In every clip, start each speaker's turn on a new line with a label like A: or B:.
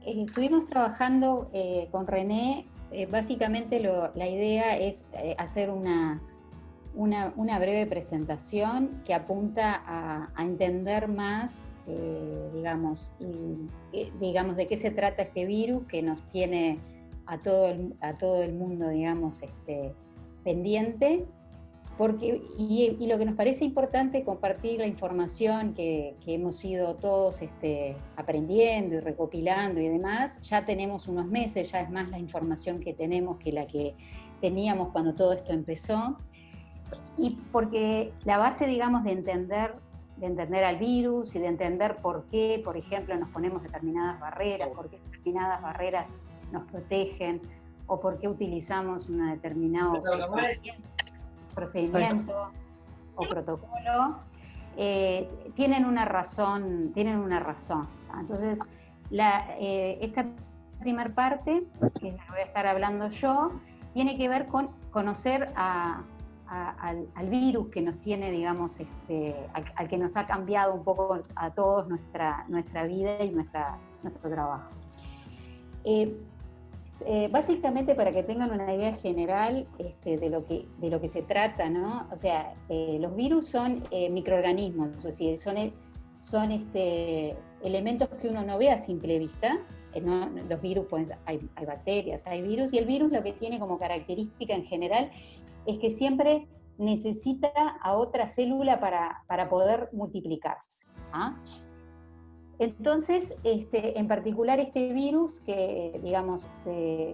A: estuvimos trabajando con René, básicamente la idea es hacer una breve presentación que apunta a entender más, digamos, de qué se trata este virus que nos tiene a todo el mundo, digamos, pendiente. Y lo que nos parece importante compartir la información que hemos ido todos aprendiendo y recopilando y demás. Ya tenemos unos meses, ya es más la información que tenemos que la que teníamos cuando todo esto empezó. Y porque la base, digamos, de entender al virus y de entender por qué, por ejemplo, nos ponemos determinadas barreras, por qué determinadas barreras nos protegen, o por qué utilizamos un determinado procedimiento o protocolo, tienen una razón. Entonces, esta primera parte, que es la que voy a estar hablando yo, tiene que ver con conocer al virus que nos tiene, digamos, al que nos ha cambiado un poco a todos nuestra vida y nuestro trabajo. Básicamente, para que tengan una idea general de lo que se trata, ¿no? O sea, los virus son microorganismos, es decir, son elementos que uno no ve a simple vista. ¿No? Los virus, hay bacterias, hay virus, y el virus lo que tiene como característica en general es que siempre necesita a otra célula para poder multiplicarse. ¿Ah? Entonces, en particular este virus que, digamos, se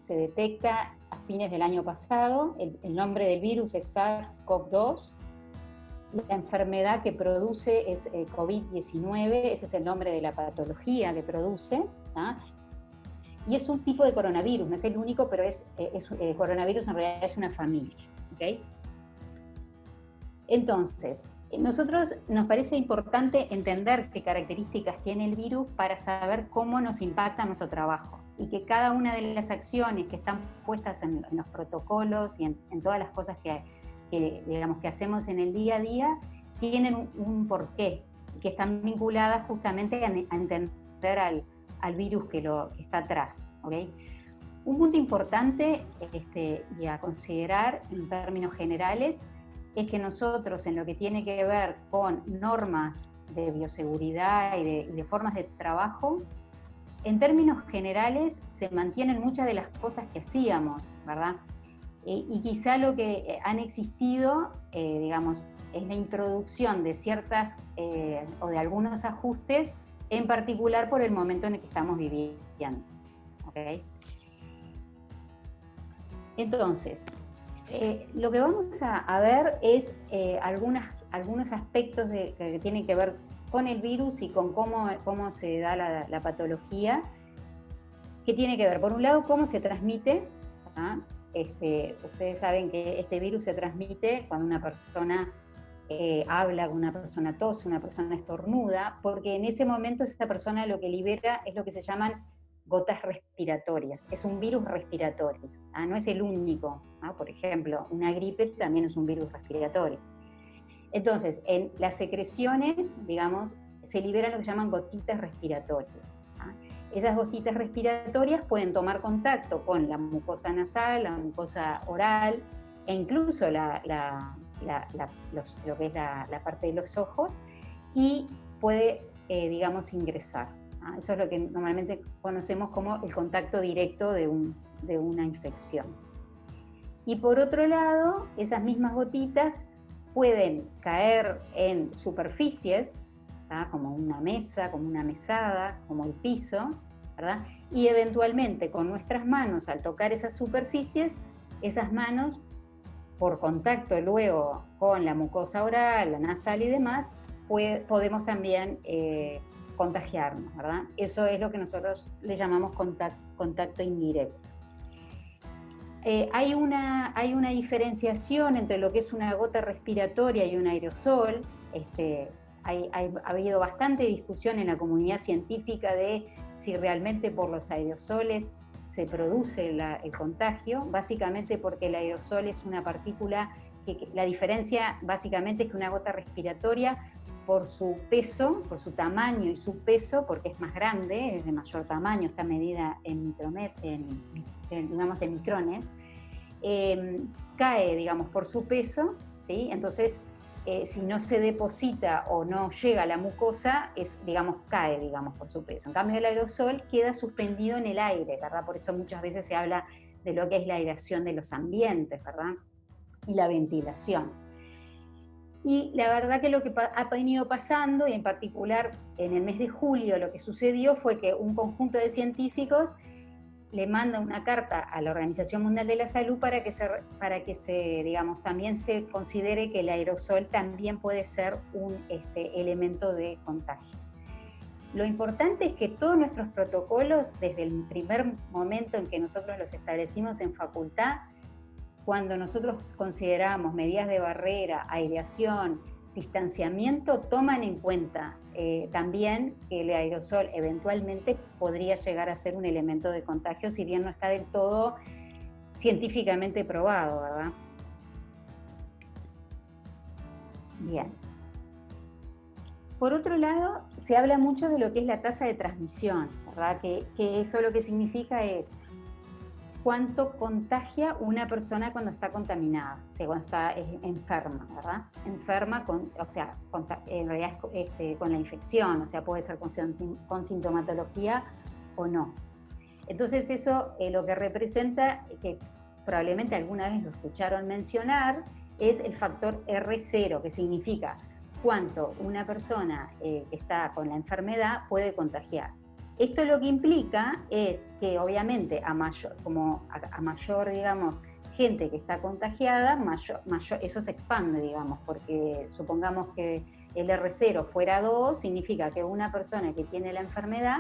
A: detecta a fines del año pasado, el nombre del virus es SARS-CoV-2, la enfermedad que produce es COVID-19, ese es el nombre de la patología que produce, ¿ah? Y es un tipo de coronavirus, no es el único, pero coronavirus en realidad es una familia, ¿okay? Entonces, nosotros nos parece importante entender qué características tiene el virus para saber cómo nos impacta nuestro trabajo, y que cada una de las acciones que están puestas en los protocolos y en todas las cosas que digamos, que hacemos en el día a día tienen un porqué, que están vinculadas justamente a entender al virus que está atrás, ¿okay? Un punto importante y a considerar en términos generales es que nosotros, en lo que tiene que ver con normas de bioseguridad y de formas de trabajo, en términos generales se mantienen muchas de las cosas que hacíamos, ¿verdad? Y quizá lo que han existido, digamos, es la introducción de ciertas o de algunos ajustes, en particular por el momento en el que estamos viviendo, ¿okay? Entonces, lo que vamos a ver es algunos aspectos que tienen que ver con el virus y con cómo se da la patología, que tiene que ver, por un lado, cómo se transmite, ¿ah? Ustedes saben que este virus se transmite cuando una persona habla, cuando una persona tose, una persona estornuda, porque en ese momento esa persona lo que libera es lo que se llaman gotas respiratorias. Es un virus respiratorio, ¿ah? No es el único, ¿ah? Por ejemplo, una gripe también es un virus respiratorio. Entonces, en las secreciones, digamos, se liberan lo que llaman gotitas respiratorias, ¿ah? Esas gotitas respiratorias pueden tomar contacto con la mucosa nasal, la mucosa oral, e incluso lo que es la parte de los ojos, y puede, digamos, ingresar. ¿Ah? Eso es lo que normalmente conocemos como el contacto directo de una infección. Y por otro lado, esas mismas gotitas pueden caer en superficies, ¿tá? Como una mesa, como una mesada, como el piso, ¿verdad? Y eventualmente con nuestras manos, al tocar esas superficies, esas manos, por contacto luego con la mucosa oral, la nasal y demás, podemos también contagiarnos, ¿verdad? Eso es lo que nosotros le llamamos contacto indirecto. Hay una diferenciación entre lo que es una gota respiratoria y un aerosol. Ha habido bastante discusión en la comunidad científica de si realmente por los aerosoles se produce el contagio, básicamente porque el aerosol es una partícula que la diferencia básicamente es que una gota respiratoria por su peso, por su tamaño y su peso, porque es más grande, es de mayor tamaño, está medida en micrones, cae, digamos, por su peso, ¿sí? Entonces, si no se deposita o no llega a la mucosa, cae, digamos, por su peso. En cambio, el aerosol queda suspendido en el aire, ¿verdad? Por eso muchas veces se habla de lo que es la aireación de los ambientes, ¿verdad? Y la ventilación. Y la verdad que lo que ha venido pasando, y en particular en el mes de julio, lo que sucedió fue que un conjunto de científicos le manda una carta a la Organización Mundial de la Salud para que digamos, también se considere que el aerosol también puede ser un elemento de contagio. Lo importante es que todos nuestros protocolos, desde el primer momento en que nosotros los establecimos en facultad, cuando nosotros consideramos medidas de barrera, aireación, distanciamiento, toman en cuenta también que el aerosol eventualmente podría llegar a ser un elemento de contagio, si bien no está del todo científicamente probado, ¿verdad? Bien. Por otro lado, se habla mucho de lo que es la tasa de transmisión, ¿verdad? Que eso lo que significa es cuánto contagia una persona cuando está contaminada, o sea, cuando está enferma, ¿verdad? Enferma, en realidad con la infección, o sea, puede ser con sintomatología o no. Entonces eso lo que representa, que probablemente alguna vez lo escucharon mencionar, es el factor R0, que significa cuánto una persona que está con la enfermedad puede contagiar. Esto lo que implica es que obviamente a mayor, digamos, gente que está contagiada, eso se expande, digamos, porque supongamos que el R0 fuera 2, significa que una persona que tiene la enfermedad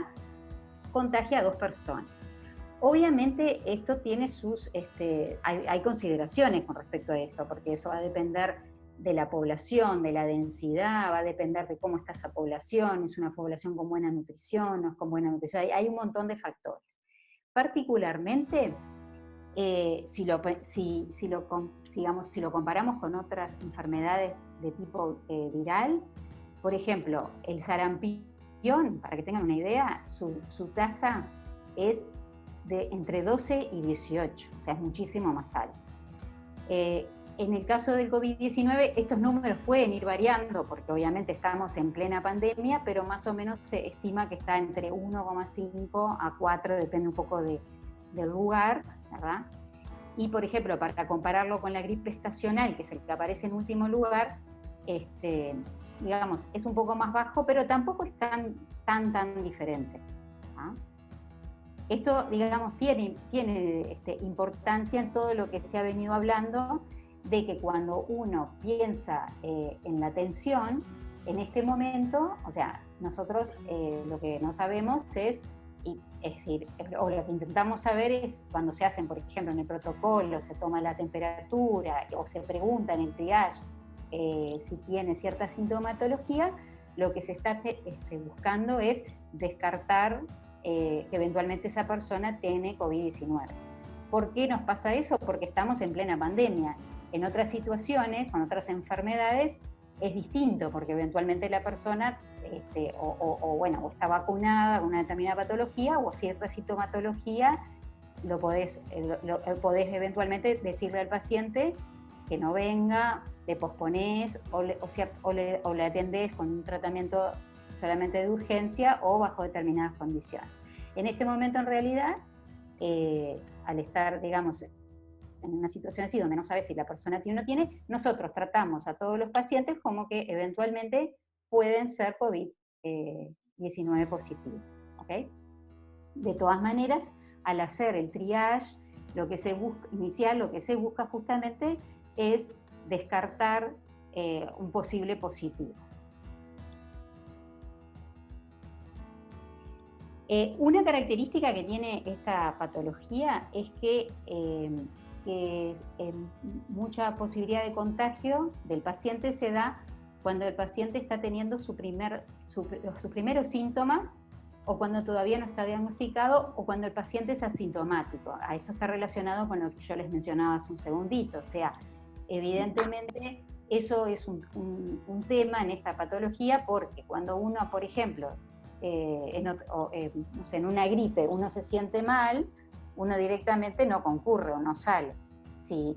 A: contagia a 2 personas. Obviamente esto tiene hay consideraciones con respecto a esto, porque eso va a depender de la población, de la densidad, va a depender de cómo está esa población, es una población con buena nutrición, no es con buena nutrición, hay un montón de factores. Particularmente, si lo comparamos con otras enfermedades de tipo viral, por ejemplo, el sarampión, para que tengan una idea, su tasa es de entre 12 y 18, o sea, es muchísimo más alto. En el caso del COVID-19, estos números pueden ir variando, porque obviamente estamos en plena pandemia, pero más o menos se estima que está entre 1,5 a 4, depende un poco del lugar, ¿verdad? Y, por ejemplo, para compararlo con la gripe estacional, que es el que aparece en último lugar, digamos, es un poco más bajo, pero tampoco es tan diferente, ¿ah? Esto, digamos, tiene importancia en todo lo que se ha venido hablando, de que cuando uno piensa en la atención, en este momento, o sea, nosotros lo que no sabemos es decir, o lo que intentamos saber es cuando se hacen, por ejemplo, en el protocolo, se toma la temperatura o se pregunta en el triage si tiene cierta sintomatología, lo que se está buscando es descartar que eventualmente esa persona tiene COVID-19. ¿Por qué nos pasa eso? Porque estamos en plena pandemia. En otras situaciones, con otras enfermedades, es distinto, porque eventualmente la persona o está vacunada con una determinada patología o cierta sintomatología, podés eventualmente decirle al paciente que no venga, le posponés o le atendés con un tratamiento solamente de urgencia o bajo determinadas condiciones. En este momento, en realidad, al estar, digamos, en una situación así donde no sabes si la persona tiene o no tiene, nosotros tratamos a todos los pacientes como que eventualmente pueden ser COVID-19 positivos, ¿ok? De todas maneras, al hacer el triage, lo que se busca justamente es descartar un posible positivo. Una característica que tiene esta patología es que mucha posibilidad de contagio del paciente se da cuando el paciente está teniendo sus primeros síntomas, o cuando todavía no está diagnosticado, o cuando el paciente es asintomático. Esto está relacionado con lo que yo les mencionaba hace un segundito, o sea, evidentemente eso es un tema en esta patología, porque cuando uno, por ejemplo, no sé, en una gripe uno se siente mal, uno directamente no concurre o no sale. Si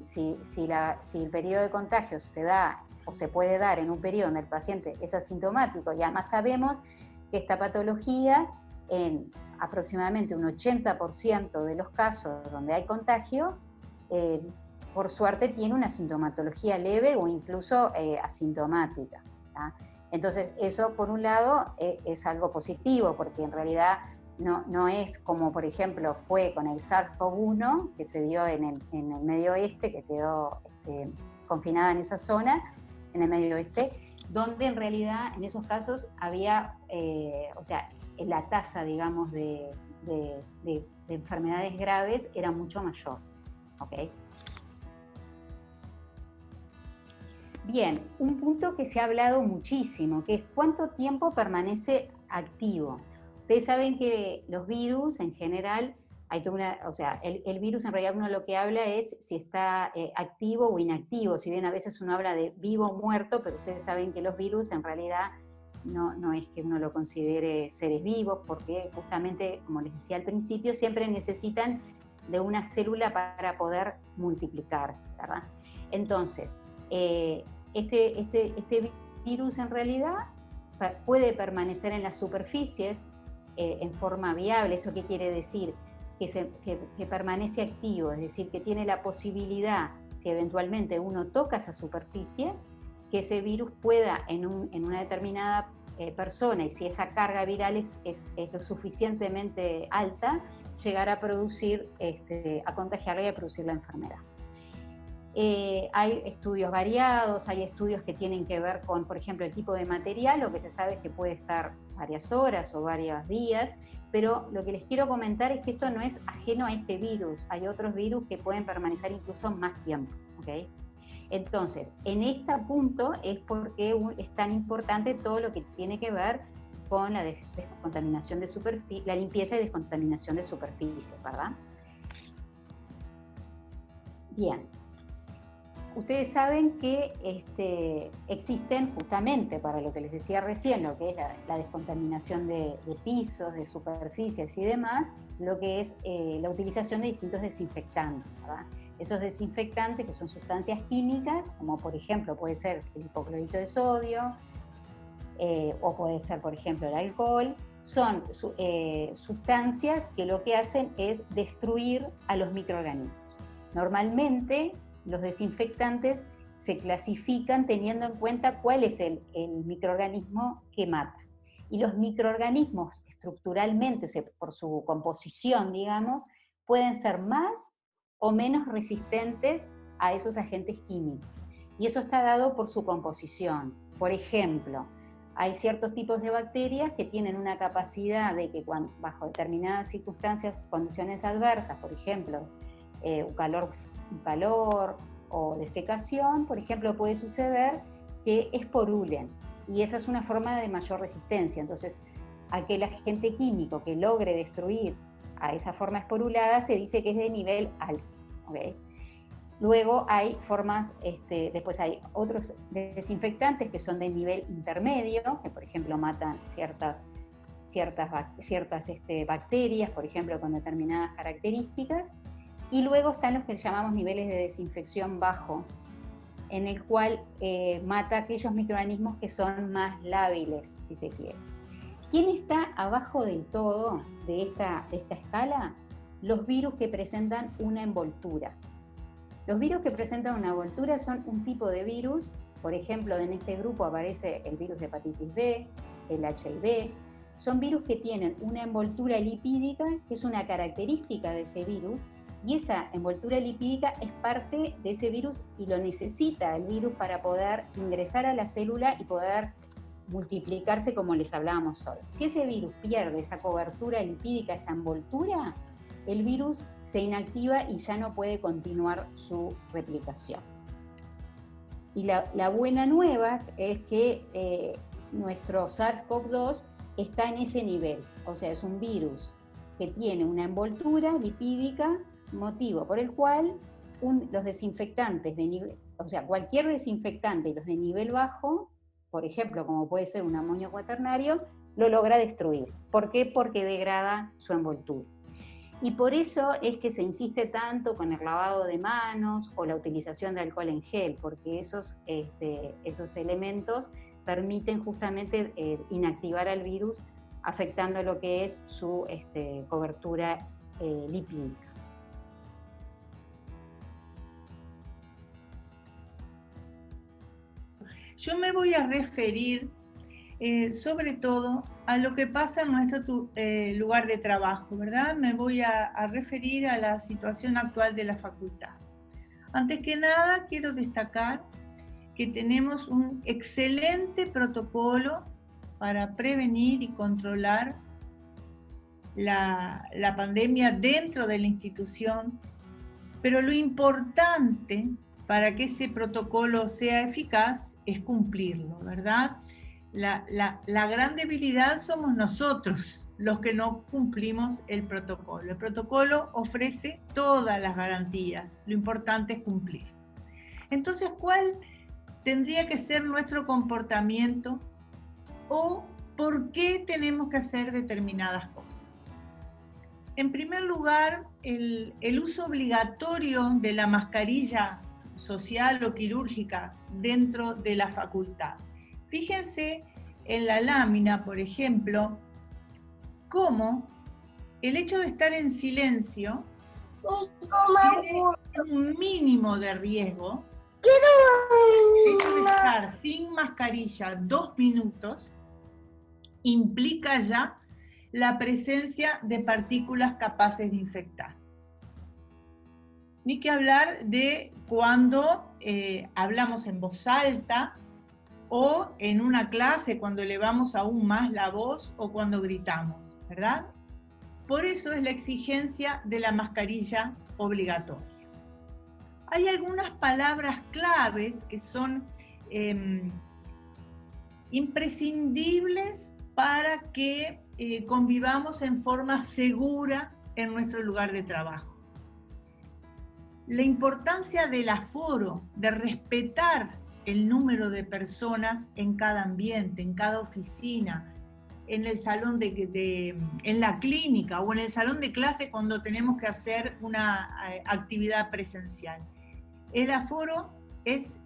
A: el periodo de contagio se da o se puede dar en un periodo donde el paciente es asintomático, y además sabemos que esta patología en aproximadamente un 80% de los casos donde hay contagio, por suerte tiene una sintomatología leve o incluso asintomática, ¿tá? Entonces eso por un lado es algo positivo, porque en realidad no es como por ejemplo fue con el SARS-CoV-1 que se dio en el Medio Oeste, que quedó confinada en esa zona, en el Medio Oeste, donde en realidad en esos casos había, o sea, la tasa, digamos, de enfermedades graves era mucho mayor, ¿ok? Bien, un punto que se ha hablado muchísimo, que es cuánto tiempo permanece activo. Ustedes saben que los virus en general, hay toda o sea, el virus en realidad uno lo que habla es si está activo o inactivo, si bien a veces uno habla de vivo o muerto, pero ustedes saben que los virus en realidad no es que uno lo considere seres vivos, porque justamente, como les decía al principio, siempre necesitan de una célula para poder multiplicarse, ¿verdad? Entonces, este virus en realidad puede permanecer en las superficies en forma viable. ¿Eso qué quiere decir? Que permanece activo, es decir, que tiene la posibilidad, si eventualmente uno toca esa superficie, que ese virus pueda en una determinada persona, y si esa carga viral es lo suficientemente alta, llegar a producir, a contagiarla y a producir la enfermedad. Hay estudios variados, hay estudios que tienen que ver con, por ejemplo, el tipo de material. Lo que se sabe es que puede estar varias horas o varios días, pero lo que les quiero comentar es que esto no es ajeno a este virus. Hay otros virus que pueden permanecer incluso más tiempo, ¿ok? Entonces, en este punto es porque es tan importante todo lo que tiene que ver con la descontaminación de superficie, la limpieza y descontaminación de superficies, ¿verdad? Bien. Ustedes saben que existen justamente para lo que les decía recién, lo que es la descontaminación de pisos, de superficies y demás, lo que es la utilización de distintos desinfectantes, ¿verdad? Esos desinfectantes, que son sustancias químicas, como por ejemplo puede ser el hipoclorito de sodio, o puede ser por ejemplo el alcohol, son sustancias que lo que hacen es destruir a los microorganismos. Normalmente los desinfectantes se clasifican teniendo en cuenta cuál es el microorganismo que mata. Y los microorganismos estructuralmente, o sea, por su composición, digamos, pueden ser más o menos resistentes a esos agentes químicos. Y eso está dado por su composición. Por ejemplo, hay ciertos tipos de bacterias que tienen una capacidad de que bajo determinadas circunstancias, condiciones adversas, por ejemplo, un calor o desecación, por ejemplo, puede suceder que esporulen, y esa es una forma de mayor resistencia. Entonces, aquel agente químico que logre destruir a esa forma esporulada se dice que es de nivel alto, ¿okay? Luego hay formas, después hay otros desinfectantes que son de nivel intermedio, que por ejemplo matan ciertas bacterias, por ejemplo, con determinadas características. Y luego están los que llamamos niveles de desinfección bajo, en el cual mata aquellos microorganismos que son más lábiles, si se quiere. ¿Quién está abajo del todo de esta escala? Los virus que presentan una envoltura. Los virus que presentan una envoltura son un tipo de virus. Por ejemplo, en este grupo aparece el virus de hepatitis B, el HIV. Son virus que tienen una envoltura lipídica, que es una característica de ese virus, y esa envoltura lipídica es parte de ese virus y lo necesita el virus para poder ingresar a la célula y poder multiplicarse, como les hablábamos hoy. Si ese virus pierde esa cobertura lipídica, esa envoltura, el virus se inactiva y ya no puede continuar su replicación. Y la buena nueva es que nuestro SARS-CoV-2 está en ese nivel, o sea, es un virus que tiene una envoltura lipídica, motivo por el cual los desinfectantes de nivel, o sea, cualquier desinfectante y los de nivel bajo, por ejemplo, como puede ser un amonio cuaternario, lo logra destruir. ¿Por qué? Porque degrada su envoltura. Y por eso es que se insiste tanto con el lavado de manos o la utilización de alcohol en gel, porque esos elementos permiten justamente inactivar al virus, afectando lo que es su cobertura lipídica.
B: Yo me voy a referir sobre todo a lo que pasa en nuestro lugar de trabajo, ¿verdad? Me voy a referir a la situación actual de la facultad. Antes que nada, quiero destacar que tenemos un excelente protocolo para prevenir y controlar la pandemia dentro de la institución, pero lo importante para que ese protocolo sea eficaz es cumplirlo, ¿verdad? La gran debilidad somos nosotros, los que no cumplimos el protocolo. El protocolo ofrece todas las garantías, lo importante es cumplir. Entonces, ¿cuál tendría que ser nuestro comportamiento o por qué tenemos que hacer determinadas cosas? En primer lugar, el uso obligatorio de la mascarilla social o quirúrgica dentro de la facultad. Fíjense en la lámina, por ejemplo, cómo el hecho de estar en silencio tiene un mínimo de riesgo. El hecho de estar sin mascarilla 2 minutos implica ya la presencia de partículas capaces de infectar. Ni que hablar de cuando hablamos en voz alta o en una clase cuando elevamos aún más la voz o cuando gritamos, ¿verdad? Por eso es la exigencia de la mascarilla obligatoria. Hay algunas palabras claves que son imprescindibles para que convivamos en forma segura en nuestro lugar de trabajo. La importancia del aforo, de respetar el número de personas en cada ambiente, en cada oficina, en el salón en la clínica o en el salón de clase cuando tenemos que hacer una actividad presencial. El aforo es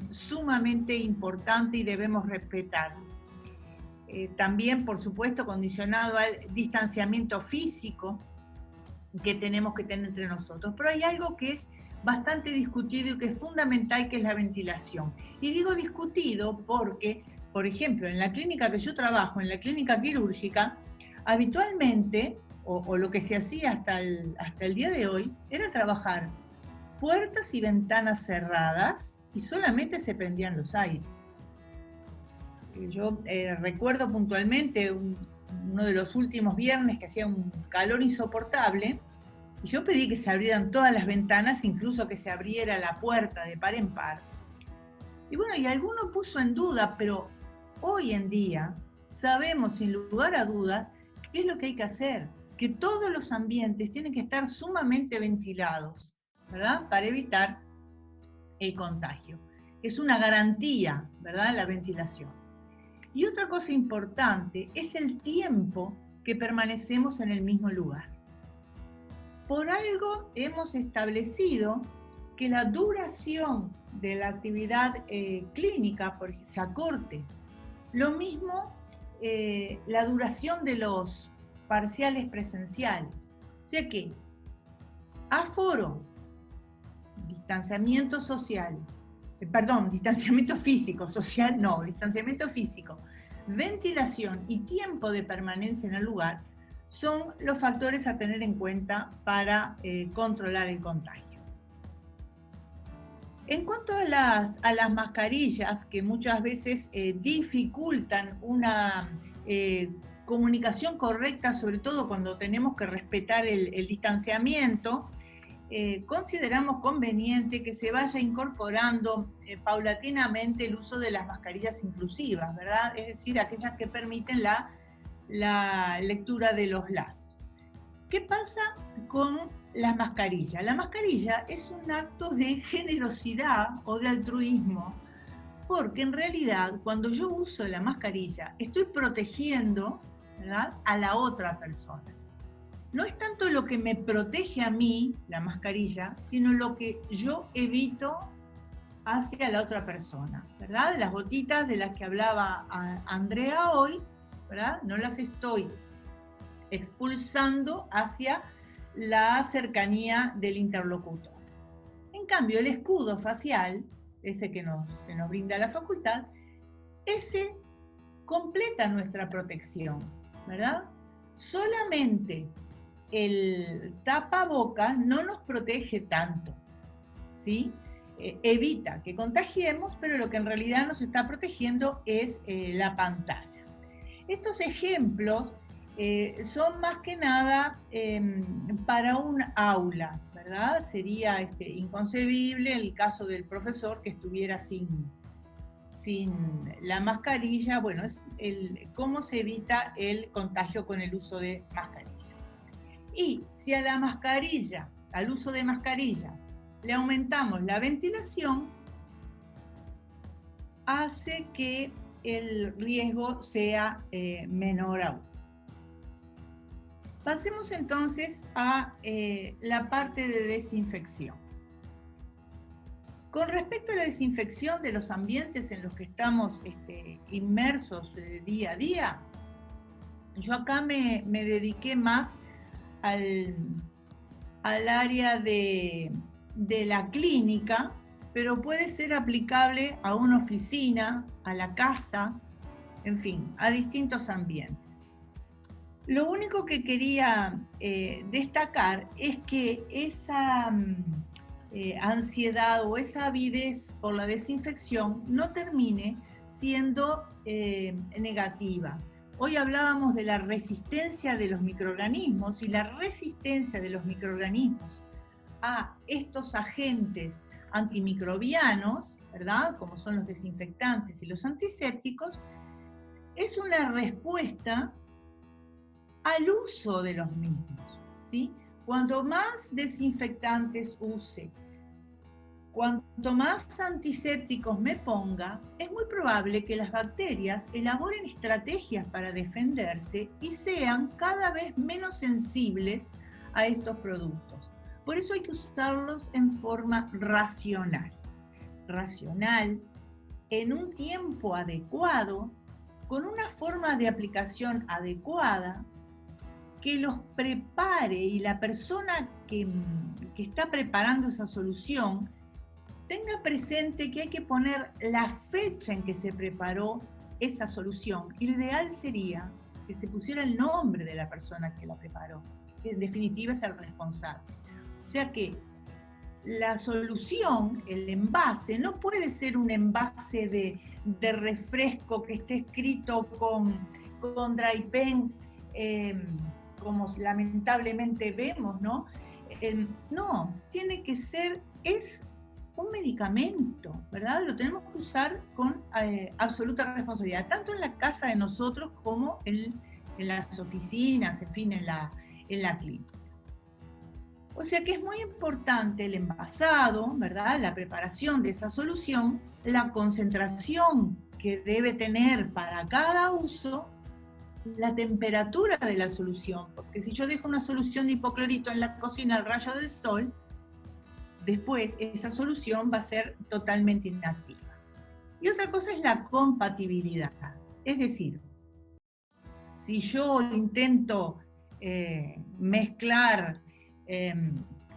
B: sumamente importante y debemos respetarlo. También, por supuesto, condicionado al distanciamiento físico que tenemos que tener entre nosotros. Pero hay algo que es bastante discutido y que es fundamental, que es la ventilación. Y digo discutido porque, por ejemplo, en la clínica que yo trabajo, en la clínica quirúrgica, habitualmente, o lo que se hacía hasta el día de hoy, era trabajar puertas y ventanas cerradas y solamente se prendían los aires. Yo recuerdo puntualmente uno de los últimos viernes que hacía un calor insoportable y yo pedí que se abrieran todas las ventanas, incluso que se abriera la puerta de par en par. Y bueno, y alguno puso en duda, pero hoy en día sabemos sin lugar a dudas qué es lo que hay que hacer, que todos los ambientes tienen que estar sumamente ventilados, ¿verdad? Para evitar el contagio. Es una garantía, ¿verdad? La ventilación. Y otra cosa importante es el tiempo que permanecemos en el mismo lugar. Por algo hemos establecido que la duración de la actividad clínica se acorte. Lo mismo la duración de los parciales presenciales. O sea que aforo, distanciamiento social, distanciamiento físico, social no, distanciamiento físico, ventilación y tiempo de permanencia en el lugar son los factores a tener en cuenta para controlar el contagio. En cuanto a las mascarillas, que muchas veces dificultan una comunicación correcta, sobre todo cuando tenemos que respetar el distanciamiento, consideramos conveniente que se vaya incorporando paulatinamente el uso de las mascarillas inclusivas, ¿verdad? Es decir, aquellas que permiten la lectura de los labios. ¿Qué pasa con las mascarillas. La mascarilla es un acto de generosidad o de altruismo, porque en realidad cuando yo uso la mascarilla estoy protegiendo, ¿verdad?, a la otra persona. No es tanto lo que me protege a mí, la mascarilla, sino lo que yo evito hacia la otra persona, ¿verdad? Las gotitas de las que hablaba Andrea hoy, ¿verdad?, no las estoy expulsando hacia la cercanía del interlocutor. En cambio, el escudo facial, ese que nos brinda la facultad, ese completa nuestra protección, ¿verdad? Solamente el tapabocas no nos protege tanto, ¿sí? Evita que contagiemos, pero lo que en realidad nos está protegiendo es la pantalla. Estos ejemplos son más que nada para un aula, ¿verdad? Sería inconcebible el caso del profesor que estuviera sin la mascarilla. Bueno, es cómo se evita el contagio con el uso de mascarilla. Y si a la mascarilla, al uso de mascarilla, le aumentamos la ventilación, hace que el riesgo sea menor aún. Pasemos entonces a la parte de desinfección. Con respecto a la desinfección de los ambientes en los que estamos inmersos día a día, yo acá me dediqué más al área de la clínica, pero puede ser aplicable a una oficina, a la casa, en fin, a distintos ambientes. Lo único que quería destacar es que esa ansiedad o esa avidez por la desinfección no termine siendo negativa. Hoy hablábamos de la resistencia de los microorganismos, y la resistencia de los microorganismos a estos agentes antimicrobianos, ¿verdad?, como son los desinfectantes y los antisépticos, es una respuesta al uso de los mismos, ¿sí? Cuanto más desinfectantes use, cuanto más antisépticos me ponga, es muy probable que las bacterias elaboren estrategias para defenderse y sean cada vez menos sensibles a estos productos. Por eso hay que usarlos en forma racional. Racional, en un tiempo adecuado, con una forma de aplicación adecuada, que los prepare, y la persona que está preparando esa solución tenga presente que hay que poner la fecha en que se preparó esa solución. Y lo ideal sería que se pusiera el nombre de la persona que la preparó, que en definitiva es el responsable. O sea que la solución, el envase, no puede ser un envase de refresco que esté escrito con dry pen, como lamentablemente vemos, ¿no? No, tiene que ser, es un medicamento, ¿verdad? Lo tenemos que usar con absoluta responsabilidad, tanto en la casa de nosotros como en las oficinas, en fin, en la clínica. O sea que es muy importante el envasado, ¿verdad?, la preparación de esa solución, la concentración que debe tener para cada uso, la temperatura de la solución, porque si yo dejo una solución de hipoclorito en la cocina al rayo del sol, después esa solución va a ser totalmente inactiva. Y otra cosa es la compatibilidad. Es decir, si yo intento mezclar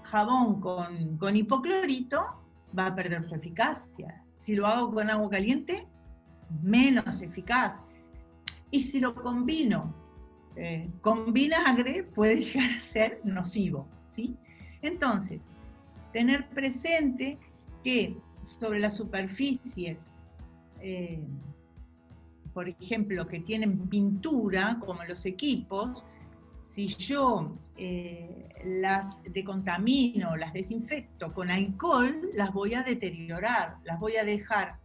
B: jabón con hipoclorito, va a perder su eficacia. Si lo hago con agua caliente, menos eficaz. Y si lo combino con vinagre, puede llegar a ser nocivo, ¿sí? Entonces, tener presente que sobre las superficies, por ejemplo, que tienen pintura, como los equipos, si yo las decontamino, las desinfecto con alcohol, las voy a deteriorar, las voy a dejar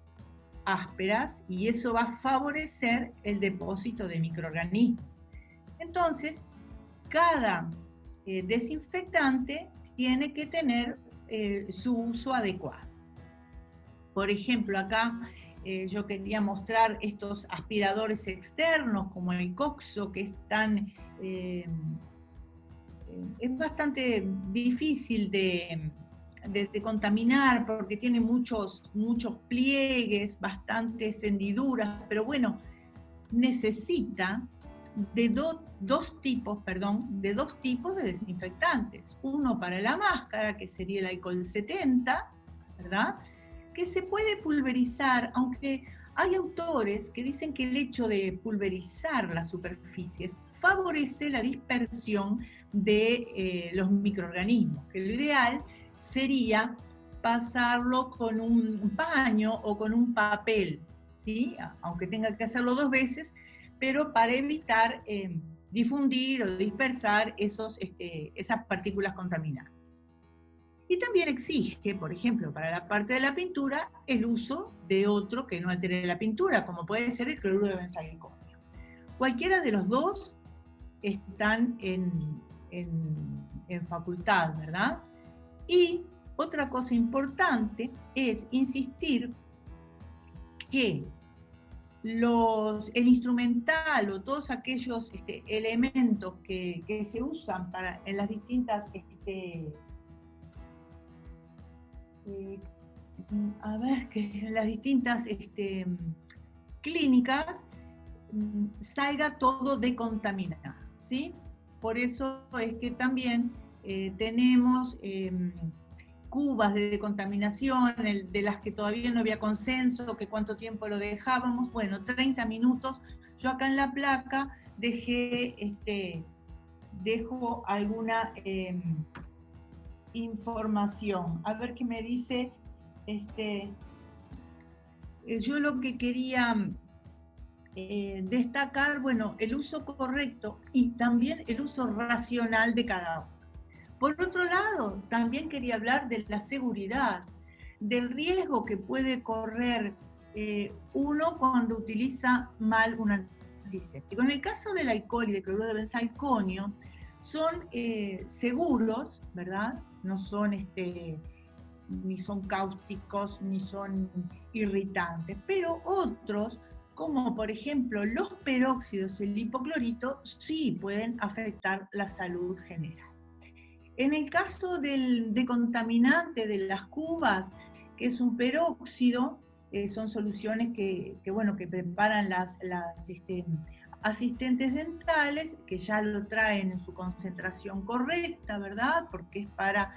B: ásperas, y eso va a favorecer el depósito de microorganismos. Entonces, cada desinfectante tiene que tener su uso adecuado. Por ejemplo, acá yo quería mostrar estos aspiradores externos como el Coxo, que es bastante difícil de contaminar porque tiene muchos pliegues, bastantes hendiduras, pero bueno, necesita de dos tipos de desinfectantes. Uno para la máscara, que sería el alcohol 70, ¿verdad? Que se puede pulverizar, aunque hay autores que dicen que el hecho de pulverizar las superficies favorece la dispersión de los microorganismos, que lo ideal sería pasarlo con un paño o con un papel, ¿sí? Aunque tenga que hacerlo 2 veces, pero para evitar difundir o dispersar esas partículas contaminantes. Y también exige, por ejemplo, para la parte de la pintura, el uso de otro que no altere la pintura, como puede ser el cloruro de benzalconio. Cualquiera de los dos están en facultad, ¿verdad? Y otra cosa importante es insistir que el instrumental o todos aquellos elementos que se usan en las distintas en las distintas clínicas salga todo decontaminado, ¿sí? Por eso es que también tenemos cubas de decontaminación, de las que todavía no había consenso, que cuánto tiempo lo dejábamos. Bueno, 30 minutos. Yo acá en la placa dejo alguna información. A ver qué me dice. Yo lo que quería destacar, bueno, el uso correcto y también el uso racional de cada uno. Por otro lado, también quería hablar de la seguridad, del riesgo que puede correr uno cuando utiliza mal un antiséptico. En el caso del alcohol y del cloruro de benzalconio, son seguros, ¿verdad? No son ni son cáusticos, ni son irritantes, pero otros, como por ejemplo los peróxidos y el hipoclorito, sí pueden afectar la salud general. En el caso del decontaminante de las cubas, que es un peróxido, son soluciones que preparan las asistentes dentales, que ya lo traen en su concentración correcta, ¿verdad? Porque es para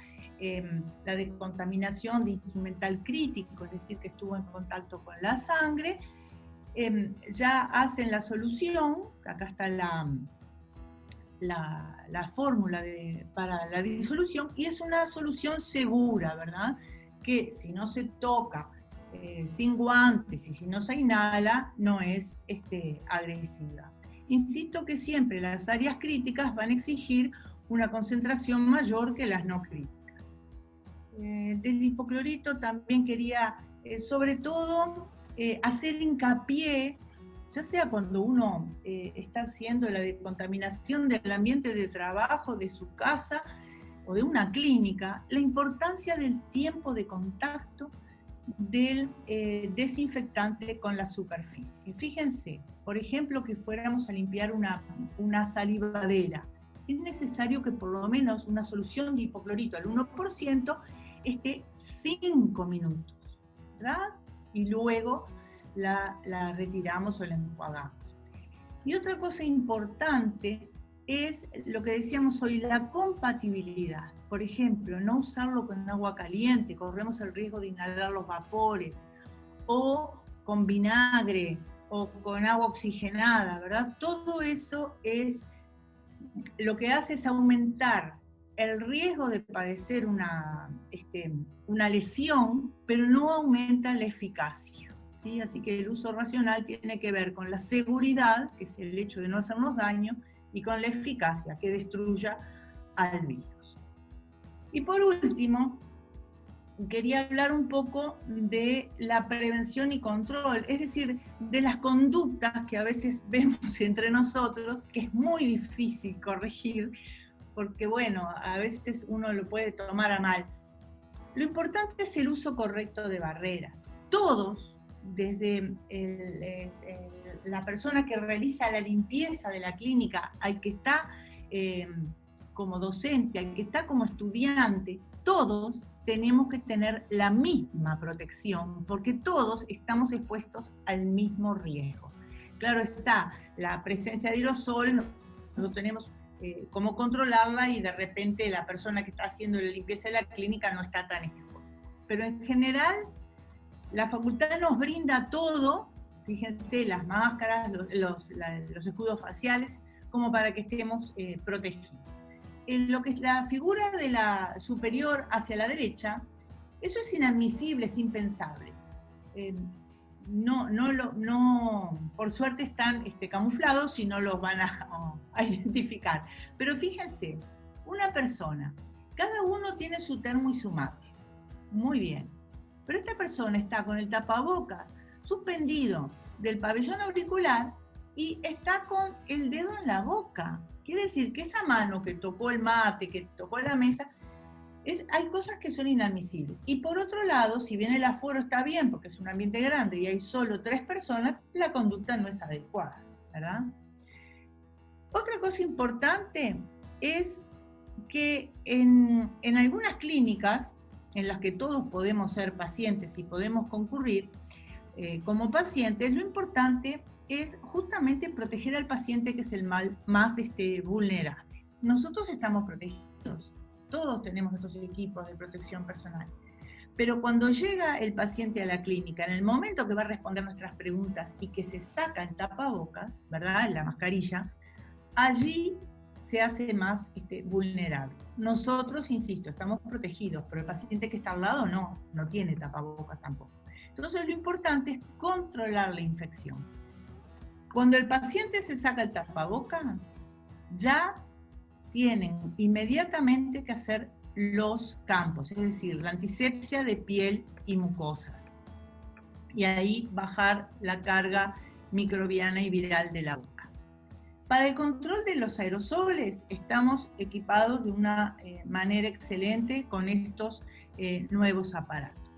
B: la decontaminación de instrumental crítico, es decir, que estuvo en contacto con la sangre. Ya hacen la solución, acá está la fórmula para la disolución, y es una solución segura, ¿verdad? Que si no se toca sin guantes y si no se inhala, no es agresiva. Insisto que siempre las áreas críticas van a exigir una concentración mayor que las no críticas. Del hipoclorito también quería, sobre todo, hacer hincapié, ya sea cuando uno está haciendo la decontaminación del ambiente de trabajo, de su casa o de una clínica, la importancia del tiempo de contacto del desinfectante con la superficie. Fíjense, por ejemplo, que fuéramos a limpiar una salivadera. Es necesario que por lo menos una solución de hipoclorito al 1% esté 5 minutos, ¿verdad? Y luego la retiramos o la enjuagamos. Y otra cosa importante es lo que decíamos hoy, la compatibilidad. Por ejemplo, no usarlo con agua caliente, corremos el riesgo de inhalar los vapores, o con vinagre, o con agua oxigenada, ¿verdad? Todo eso lo que hace es aumentar el riesgo de padecer una lesión, pero no aumenta la eficacia, ¿sí? Así que el uso racional tiene que ver con la seguridad, que es el hecho de no hacernos daño, y con la eficacia, que destruya al virus. Y por último, quería hablar un poco de la prevención y control, es decir, de las conductas que a veces vemos entre nosotros, que es muy difícil corregir, porque bueno, a veces uno lo puede tomar a mal. Lo importante es el uso correcto de barreras. Todos, desde la persona que realiza la limpieza de la clínica, al que está como docente, al que está como estudiante, todos tenemos que tener la misma protección, porque todos estamos expuestos al mismo riesgo. Claro está, la presencia de aerosol, no tenemos cómo controlarla, y de repente la persona que está haciendo la limpieza de la clínica no está tan expuesta. Pero en general, la facultad nos brinda todo, fíjense, las máscaras, los escudos faciales, como para que estemos protegidos. En lo que es la figura de la superior hacia la derecha, eso es inadmisible, es impensable. Por suerte están camuflados y no los van a identificar. Pero fíjense, una persona, cada uno tiene su termo y su mate. Muy bien. Pero esta persona está con el tapabocas suspendido del pabellón auricular y está con el dedo en la boca. Quiere decir que esa mano que tocó el mate, que tocó la mesa, hay cosas que son inadmisibles. Y por otro lado, si bien el aforo está bien, porque es un ambiente grande y hay solo 3 personas, la conducta no es adecuada, ¿verdad? Otra cosa importante es que en algunas clínicas, en las que todos podemos ser pacientes y podemos concurrir como pacientes, lo importante es justamente proteger al paciente, que es el más vulnerable. Nosotros estamos protegidos, todos tenemos nuestros equipos de protección personal, pero cuando llega el paciente a la clínica, en el momento que va a responder nuestras preguntas y que se saca el tapabocas, ¿verdad?, la mascarilla, allí se hace más vulnerable. Nosotros, insisto, estamos protegidos, pero el paciente que está al lado no tiene tapabocas tampoco. Entonces lo importante es controlar la infección. Cuando el paciente se saca el tapabocas, ya tienen inmediatamente que hacer los campos, es decir, la antisepsia de piel y mucosas. Y ahí bajar la carga microbiana y viral de la boca. Para el control de los aerosoles estamos equipados de una manera excelente con estos nuevos aparatos.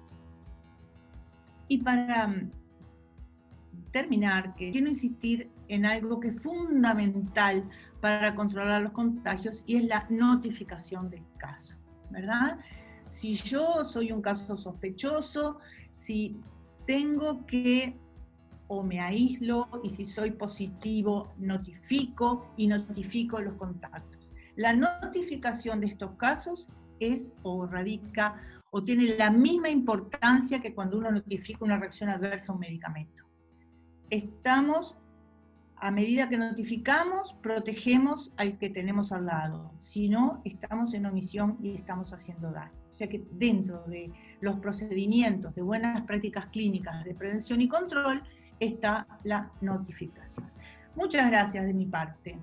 B: Y para terminar, que quiero insistir en algo que es fundamental para controlar los contagios, y es la notificación del caso, ¿verdad? Si yo soy un caso sospechoso, si tengo que o me aíslo, y si soy positivo notifico los contactos. La notificación de estos casos es o radica o tiene la misma importancia que cuando uno notifica una reacción adversa a un medicamento. Estamos, a medida que notificamos, protegemos al que tenemos al lado. Si no, estamos en omisión y estamos haciendo daño. O sea que dentro de los procedimientos de buenas prácticas clínicas de prevención y control está la notificación. Muchas gracias de mi parte.